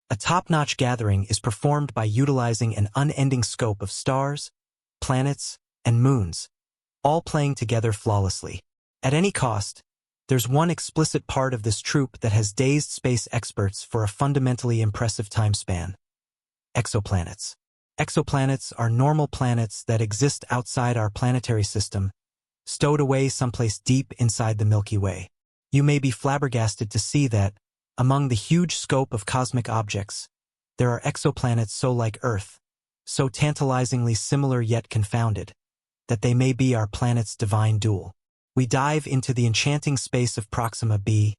A top-notch gathering is performed by utilizing an unending scope of stars, planets, and moons, all playing together flawlessly. At any cost, there's one explicit part of this troupe that has dazed space experts for a fundamentally impressive time span: exoplanets. Exoplanets are normal planets that exist outside our planetary system, stowed away someplace deep inside the Milky Way. You may be flabbergasted to see that, among the huge scope of cosmic objects, there are exoplanets so like Earth, so tantalizingly similar yet confounded, that they may be our planet's divine dual. We dive into the enchanting space of Proxima b,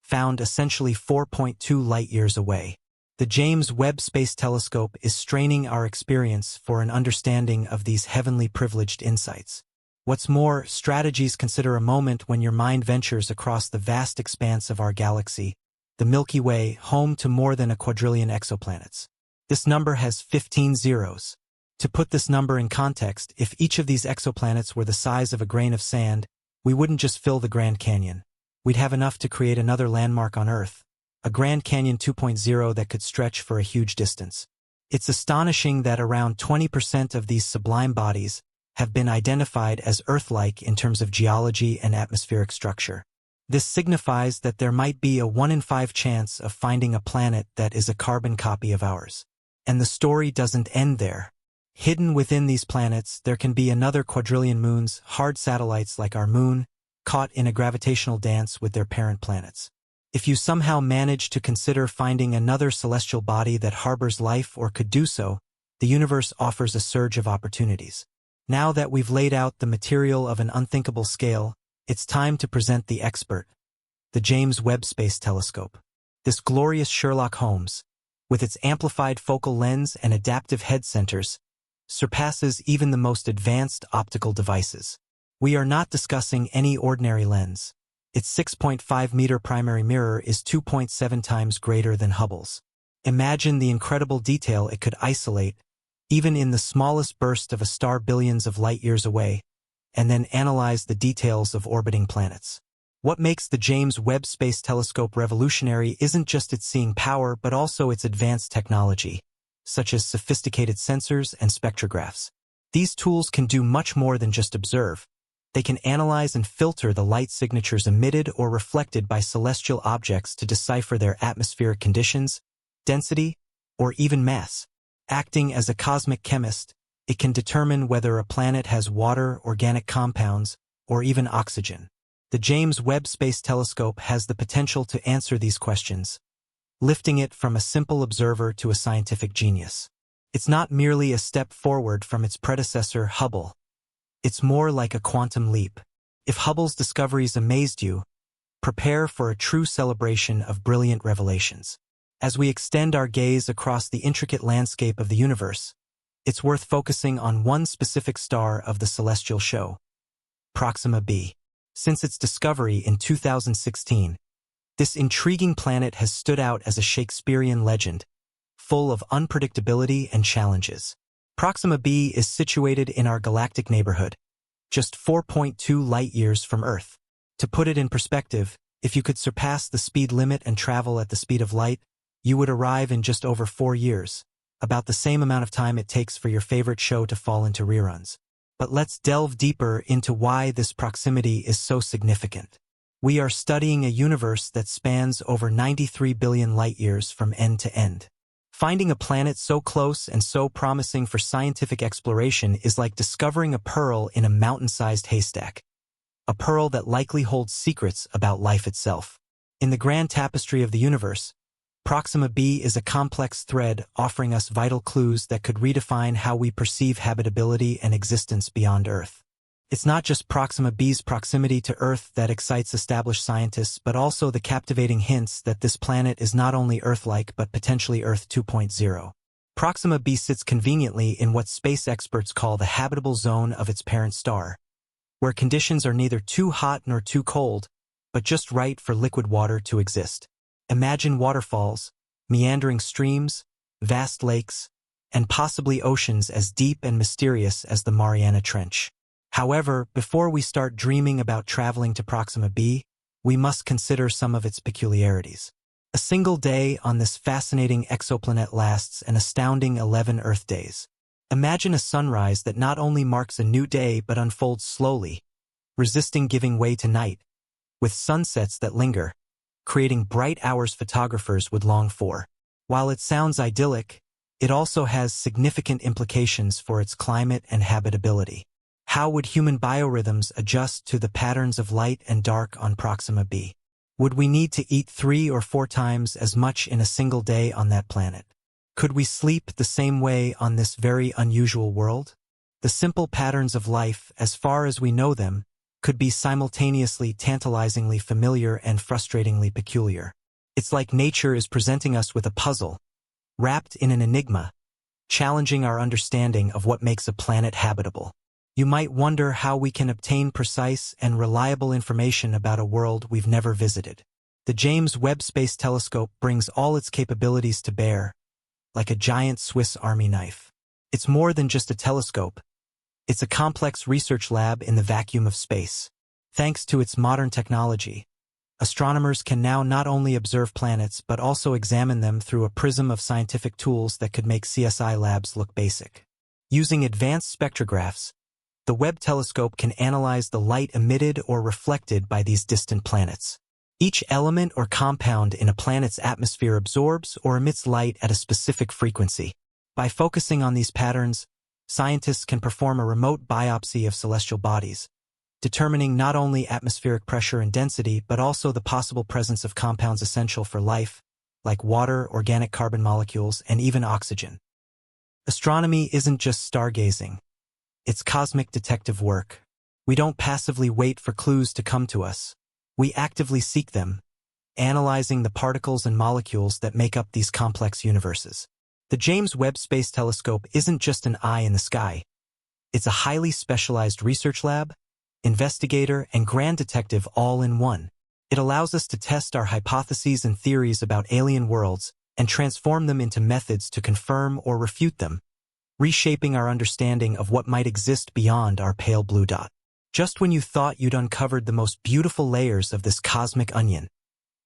found essentially 4.2 light-years away. The James Webb Space Telescope is straining our experience for an understanding of these heavenly privileged insights. What's more, strategies consider a moment when your mind ventures across the vast expanse of our galaxy, the Milky Way, home to more than a quadrillion exoplanets. This number has 15 zeros. To put this number in context, if each of these exoplanets were the size of a grain of sand, we wouldn't just fill the Grand Canyon. We'd have enough to create another landmark on Earth, a Grand Canyon 2.0 that could stretch for a huge distance. It's astonishing that around 20% of these sublime bodies have been identified as Earth-like in terms of geology and atmospheric structure. This signifies that there might be a 1 in 5 chance of finding a planet that is a carbon copy of ours. And the story doesn't end there. Hidden within these planets, there can be another quadrillion moons, hard satellites like our moon, caught in a gravitational dance with their parent planets. If you somehow manage to consider finding another celestial body that harbors life or could do so, the universe offers a surge of opportunities. Now that we've laid out the material of an unthinkable scale, it's time to present the expert, the James Webb Space Telescope. This glorious Sherlock Holmes, with its amplified focal lens and adaptive head centers, surpasses even the most advanced optical devices. We are not discussing any ordinary lens. Its 6.5-meter primary mirror is 2.7 times greater than Hubble's. Imagine the incredible detail it could isolate, even in the smallest burst of a star billions of light-years away, and then analyze the details of orbiting planets. What makes the James Webb Space Telescope revolutionary isn't just its seeing power but also its advanced technology, such as sophisticated sensors and spectrographs. These tools can do much more than just observe. They can analyze and filter the light signatures emitted or reflected by celestial objects to decipher their atmospheric conditions, density, or even mass. Acting as a cosmic chemist, it can determine whether a planet has water, organic compounds, or even oxygen. The James Webb Space Telescope has the potential to answer these questions, lifting it from a simple observer to a scientific genius. It's not merely a step forward from its predecessor, Hubble. It's more like a quantum leap. If Hubble's discoveries amazed you, prepare for a true celebration of brilliant revelations. As we extend our gaze across the intricate landscape of the universe, it's worth focusing on one specific star of the celestial show, Proxima b. Since its discovery in 2016, this intriguing planet has stood out as a Shakespearean legend, full of unpredictability and challenges. Proxima b is situated in our galactic neighborhood, just 4.2 light-years from Earth. To put it in perspective, if you could surpass the speed limit and travel at the speed of light, you would arrive in just over 4 years, about the same amount of time it takes for your favorite show to fall into reruns. But let's delve deeper into why this proximity is so significant. We are studying a universe that spans over 93 billion light-years from end to end. Finding a planet so close and so promising for scientific exploration is like discovering a pearl in a mountain-sized haystack. A pearl that likely holds secrets about life itself. In the grand tapestry of the universe, Proxima b is a complex thread offering us vital clues that could redefine how we perceive habitability and existence beyond Earth. It's not just Proxima b's proximity to Earth that excites established scientists, but also the captivating hints that this planet is not only Earth-like but potentially Earth 2.0. Proxima b sits conveniently in what space experts call the habitable zone of its parent star, where conditions are neither too hot nor too cold, but just right for liquid water to exist. Imagine waterfalls, meandering streams, vast lakes, and possibly oceans as deep and mysterious as the Mariana Trench. However, before we start dreaming about traveling to Proxima b, we must consider some of its peculiarities. A single day on this fascinating exoplanet lasts an astounding 11 Earth days. Imagine a sunrise that not only marks a new day but unfolds slowly, resisting giving way to night, with sunsets that linger, creating bright hours photographers would long for. While it sounds idyllic, it also has significant implications for its climate and habitability. How would human biorhythms adjust to the patterns of light and dark on Proxima b? Would we need to eat 3 or 4 times as much in a single day on that planet? Could we sleep the same way on this very unusual world? The simple patterns of life, as far as we know them, could be simultaneously tantalizingly familiar and frustratingly peculiar. It's like nature is presenting us with a puzzle, wrapped in an enigma, challenging our understanding of what makes a planet habitable. You might wonder how we can obtain precise and reliable information about a world we've never visited. The James Webb Space Telescope brings all its capabilities to bear, like a giant Swiss Army knife. It's more than just a telescope. It's a complex research lab in the vacuum of space. Thanks to its modern technology, astronomers can now not only observe planets but also examine them through a prism of scientific tools that could make CSI labs look basic. Using advanced spectrographs, the Webb telescope can analyze the light emitted or reflected by these distant planets. Each element or compound in a planet's atmosphere absorbs or emits light at a specific frequency. By focusing on these patterns, scientists can perform a remote biopsy of celestial bodies, determining not only atmospheric pressure and density but also the possible presence of compounds essential for life, like water, organic carbon molecules, and even oxygen. Astronomy isn't just stargazing. It's cosmic detective work. We don't passively wait for clues to come to us. We actively seek them, analyzing the particles and molecules that make up these complex universes. The James Webb Space Telescope isn't just an eye in the sky. It's a highly specialized research lab, investigator, and grand detective all in one. It allows us to test our hypotheses and theories about alien worlds and transform them into methods to confirm or refute them, reshaping our understanding of what might exist beyond our pale blue dot. Just when you thought you'd uncovered the most beautiful layers of this cosmic onion,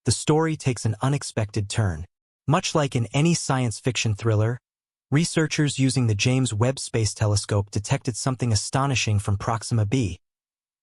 the story takes an unexpected turn. Much like in any science fiction thriller, researchers using the James Webb Space Telescope detected something astonishing from Proxima b,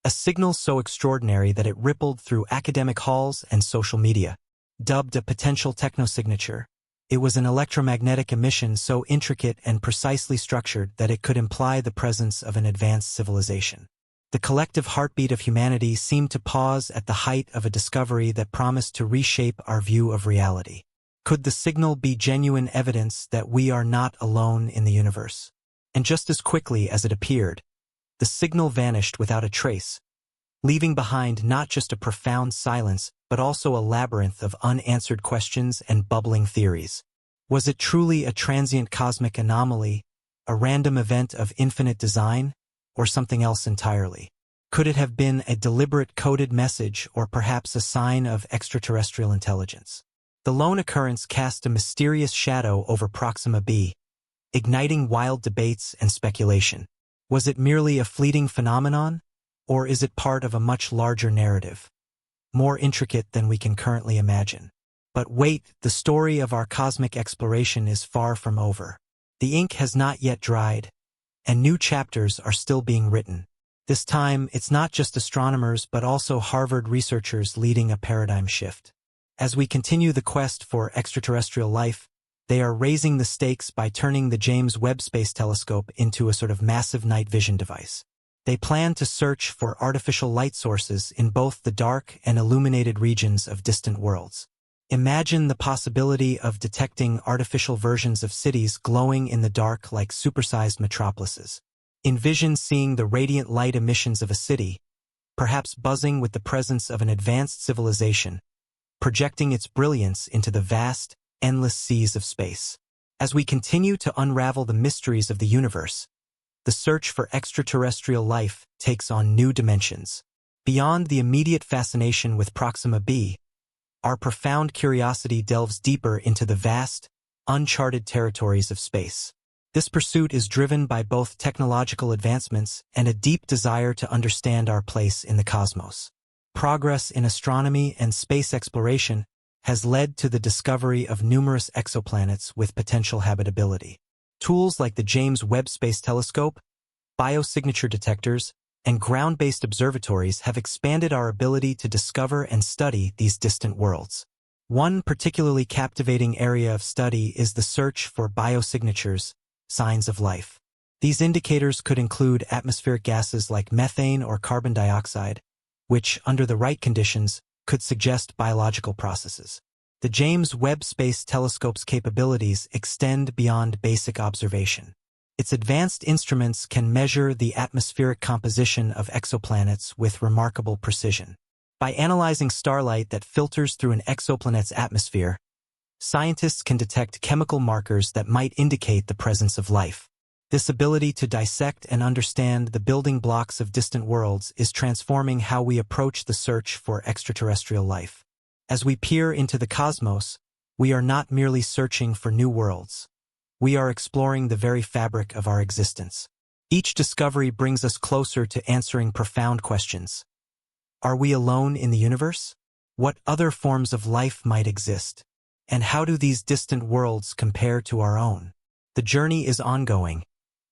a signal so extraordinary that it rippled through academic halls and social media. Dubbed a potential technosignature, it was an electromagnetic emission so intricate and precisely structured that it could imply the presence of an advanced civilization. The collective heartbeat of humanity seemed to pause at the height of a discovery that promised to reshape our view of reality. Could the signal be genuine evidence that we are not alone in the universe? And just as quickly as it appeared, the signal vanished without a trace, leaving behind not just a profound silence, but also a labyrinth of unanswered questions and bubbling theories. Was it truly a transient cosmic anomaly, a random event of infinite design, or something else entirely? Could it have been a deliberate coded message or perhaps a sign of extraterrestrial intelligence? The lone occurrence cast a mysterious shadow over Proxima b, igniting wild debates and speculation. Was it merely a fleeting phenomenon, or is it part of a much larger narrative, more intricate than we can currently imagine? But wait, the story of our cosmic exploration is far from over. The ink has not yet dried, and new chapters are still being written. This time, it's not just astronomers but also Harvard researchers leading a paradigm shift. As we continue the quest for extraterrestrial life, they are raising the stakes by turning the James Webb Space Telescope into a sort of massive night vision device. They plan to search for artificial light sources in both the dark and illuminated regions of distant worlds. Imagine the possibility of detecting artificial versions of cities glowing in the dark like supersized metropolises. Envision seeing the radiant light emissions of a city, perhaps buzzing with the presence of an advanced civilization, projecting its brilliance into the vast, endless seas of space. As we continue to unravel the mysteries of the universe, the search for extraterrestrial life takes on new dimensions. Beyond the immediate fascination with Proxima b, our profound curiosity delves deeper into the vast, uncharted territories of space. This pursuit is driven by both technological advancements and a deep desire to understand our place in the cosmos. Progress in astronomy and space exploration has led to the discovery of numerous exoplanets with potential habitability. Tools like the James Webb Space Telescope, biosignature detectors, and ground-based observatories have expanded our ability to discover and study these distant worlds. One particularly captivating area of study is the search for biosignatures, signs of life. These indicators could include atmospheric gases like methane or carbon dioxide, which, under the right conditions, could suggest biological processes. The James Webb Space Telescope's capabilities extend beyond basic observation. Its advanced instruments can measure the atmospheric composition of exoplanets with remarkable precision. By analyzing starlight that filters through an exoplanet's atmosphere, scientists can detect chemical markers that might indicate the presence of life. This ability to dissect and understand the building blocks of distant worlds is transforming how we approach the search for extraterrestrial life. As we peer into the cosmos, we are not merely searching for new worlds. We are exploring the very fabric of our existence. Each discovery brings us closer to answering profound questions. Are we alone in the universe? What other forms of life might exist? And how do these distant worlds compare to our own? The journey is ongoing,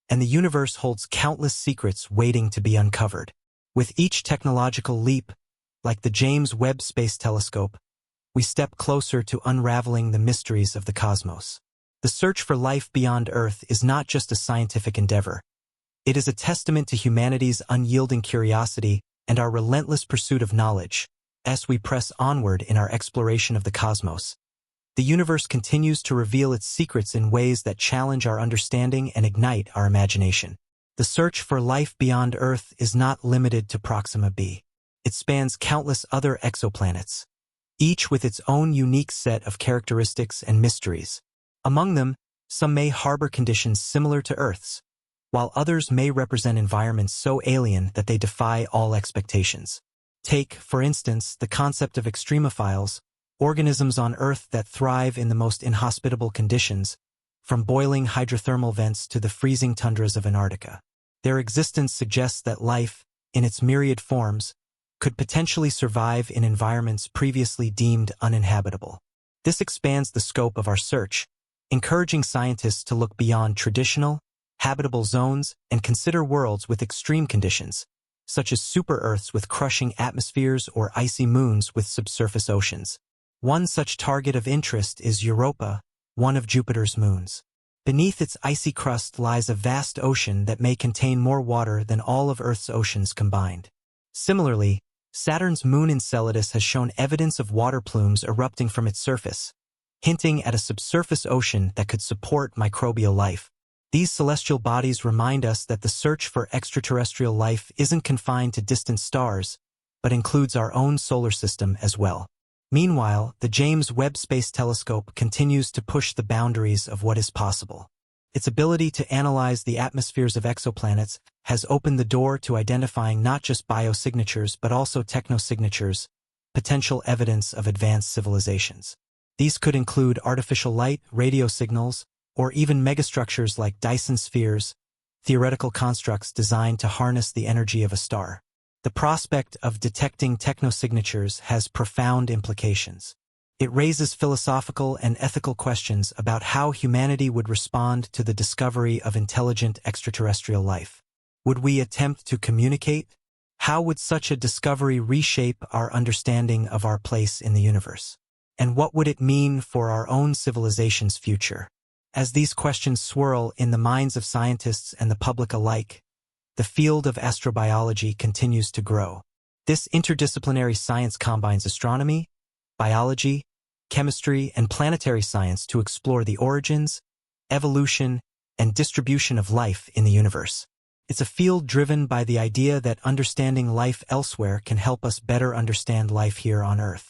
and the universe holds countless secrets waiting to be uncovered. With each technological leap, like the James Webb Space Telescope, we step closer to unraveling the mysteries of the cosmos. The search for life beyond Earth is not just a scientific endeavor. It is a testament to humanity's unyielding curiosity and our relentless pursuit of knowledge. As we press onward in our exploration of the cosmos, the universe continues to reveal its secrets in ways that challenge our understanding and ignite our imagination. The search for life beyond Earth is not limited to Proxima b. It spans countless other exoplanets, each with its own unique set of characteristics and mysteries. Among them, some may harbor conditions similar to Earth's, while others may represent environments so alien that they defy all expectations. Take, for instance, the concept of extremophiles, organisms on Earth that thrive in the most inhospitable conditions, from boiling hydrothermal vents to the freezing tundras of Antarctica. Their existence suggests that life, in its myriad forms, could potentially survive in environments previously deemed uninhabitable. This expands the scope of our search, encouraging scientists to look beyond traditional, habitable zones and consider worlds with extreme conditions, such as super-Earths with crushing atmospheres or icy moons with subsurface oceans. One such target of interest is Europa, one of Jupiter's moons. Beneath its icy crust lies a vast ocean that may contain more water than all of Earth's oceans combined. Similarly, Saturn's moon Enceladus has shown evidence of water plumes erupting from its surface, hinting at a subsurface ocean that could support microbial life. These celestial bodies remind us that the search for extraterrestrial life isn't confined to distant stars, but includes our own solar system as well. Meanwhile, the James Webb Space Telescope continues to push the boundaries of what is possible. Its ability to analyze the atmospheres of exoplanets has opened the door to identifying not just biosignatures but also technosignatures, potential evidence of advanced civilizations. These could include artificial light, radio signals, or even megastructures like Dyson spheres, theoretical constructs designed to harness the energy of a star. The prospect of detecting technosignatures has profound implications. It raises philosophical and ethical questions about how humanity would respond to the discovery of intelligent extraterrestrial life. Would we attempt to communicate? How would such a discovery reshape our understanding of our place in the universe? And what would it mean for our own civilization's future? As these questions swirl in the minds of scientists and the public alike, the field of astrobiology continues to grow. This interdisciplinary science combines astronomy, biology, chemistry, and planetary science to explore the origins, evolution, and distribution of life in the universe. It's a field driven by the idea that understanding life elsewhere can help us better understand life here on Earth.